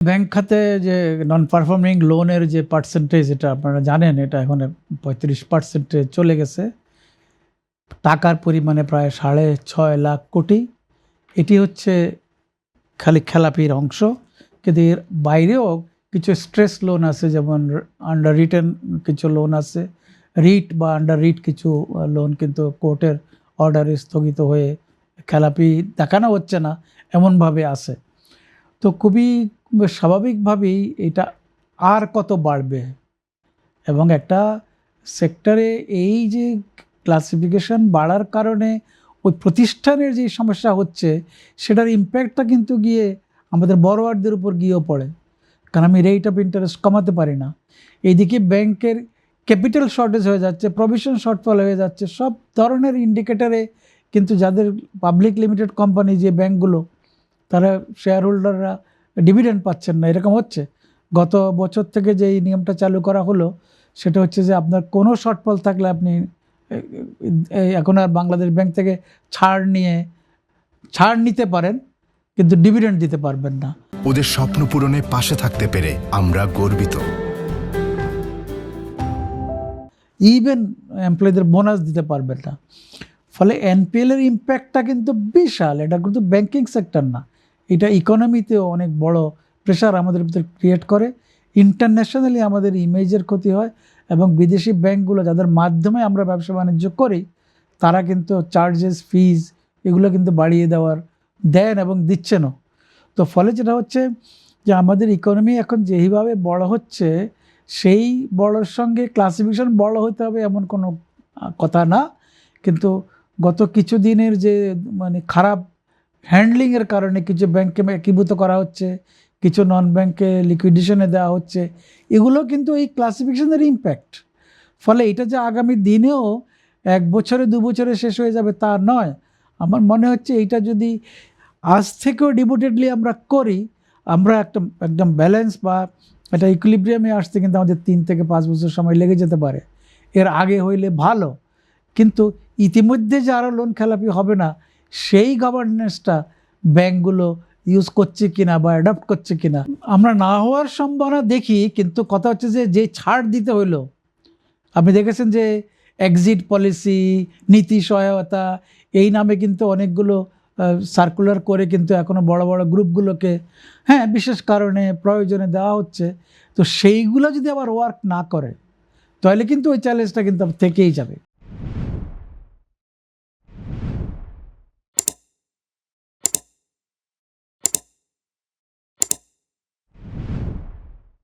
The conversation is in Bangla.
ব্যাংক খাতে যে নন পারফর্মিং লোনের যে পার্সেন্টেজ, এটা আপনারা জানেন, এটা এখন 35% চলে গেছে। টাকার পরিমাণে প্রায় 6.5 কোটি। এটি হচ্ছে খালি খেলাপির অংশ, কিন্তু এর বাইরেও কিছু স্ট্রেস লোন আছে, যেমন আন্ডার রিটেন কিছু লোন আছে, রিট বা আন্ডার রিট কিছু লোন কিন্তু কোর্টের অর্ডারে স্থগিত হয়ে খেলাপি দেখানো হচ্ছে না এমনভাবে আছে। তো খুবই স্বাভাবিকভাবেই এটা আর কত বাড়বে, এবং একটা সেক্টরে এই যে ক্লাসিফিকেশন বাড়ার কারণে ওই প্রতিষ্ঠানের যে সমস্যা হচ্ছে সেটার ইম্প্যাক্টটা কিন্তু গিয়ে আমাদের বড়োয়ারদের উপর গিয়েও পড়ে, কারণ আমি রেট অফ ইন্টারেস্ট কমাতে পারি না। এইদিকে ব্যাংকের ক্যাপিটাল শর্টেজ হয়ে যাচ্ছে, প্রভিশন শর্টফল হয়ে যাচ্ছে, সব ধরনের ইন্ডিকেটারে কিন্তু যাদের পাবলিক লিমিটেড কোম্পানি যে ব্যাংকগুলো, তারা শেয়ার হোল্ডাররা ডিভিডেন্ড পাচ্ছেন না, এরকম হচ্ছে। গত বছর থেকে যে এই নিয়মটা চালু করা হলো, সেটা হচ্ছে যে আপনার কোনো শর্টফল থাকলে আপনি এখন আর বাংলাদেশ ব্যাংক থেকে ছাড় নিতে পারেন, কিন্তু ডিভিডেন্ড দিতে পারবেন না। ওদের স্বপ্ন পূরণে পাশে থাকতে পেরে আমরা গর্বিত। ইভেন এমপ্লয়ীদের বোনাস দিতে পারবেন না। ফলে এনপিএলের ইম্প্যাক্টটা কিন্তু বিশাল। এটা কিন্তু ব্যাংকিং সেক্টর না, এটা ইকোনমিতেও অনেক বড় প্রেশার আমাদের ভিতরে ক্রিয়েট করে। ইন্টারন্যাশনালি আমাদের ইমেজের ক্ষতি হয়, এবং বিদেশি ব্যাংকগুলো যাদের মাধ্যমে আমরা ব্যবসা বাণিজ্য করি, তারা কিন্তু চার্জেস, ফিজ এগুলো কিন্তু বাড়িয়ে দেন এবং দিচ্ছেনও। তো ফলে যেটা হচ্ছে যে আমাদের ইকোনমি এখন যেইভাবে বড় হচ্ছে, সেই বড়োর সঙ্গে ক্লাসিফিকেশন বড় হতে হবে এমন কোনো কথা না। কিন্তু গত কিছু দিনের যে খারাপ হ্যান্ডলিংয়ের কারণে কিছু ব্যাংককে একীভূত করা হচ্ছে, কিছু নন ব্যাংকে লিকুইডেশনে দেওয়া হচ্ছে, এগুলো কিন্তু এই ক্লাসিফিকেশনের ইম্প্যাক্ট। ফলে এটা যে আগামী দিনেও 1 বছরে 2 বছরে শেষ হয়ে যাবে তা নয়। আমার মনে হচ্ছে এইটা যদি আজ থেকেও ডিভোটেডলি আমরা করি, আমরা একদম ব্যালেন্স বা একটা ইকুইলিব্রিয়ামে আসতে কিন্তু আমাদের 3 থেকে 5 বছর সময় লেগে যেতে পারে। এর আগে হইলে ভালো, কিন্তু ইতিমধ্যে যে আরও লোন খেলাপি হবে না, সেই গভর্নেন্সটা ব্যাংকগুলো ইউজ করছে কিনা বা অ্যাডপ্ট করছে কিনা আমরা না হওয়ার সম্ভাবনা দেখি। কিন্তু কথা হচ্ছে যে ছাড় দিতে হইলো, আপনি দেখেছেন যে এক্সিট পলিসি, নীতি সহায়তা, এই নামে কিন্তু অনেকগুলো সার্কুলার করে কিন্তু এখনও বড় বড় গ্রুপগুলোকে বিশেষ কারণে প্রয়োজনে দেওয়া হচ্ছে। তো সেইগুলো যদি আবার ওয়ার্ক না করে, তাহলে কিন্তু ওই চ্যালেঞ্জটা কিন্তু থেকেই যাবে।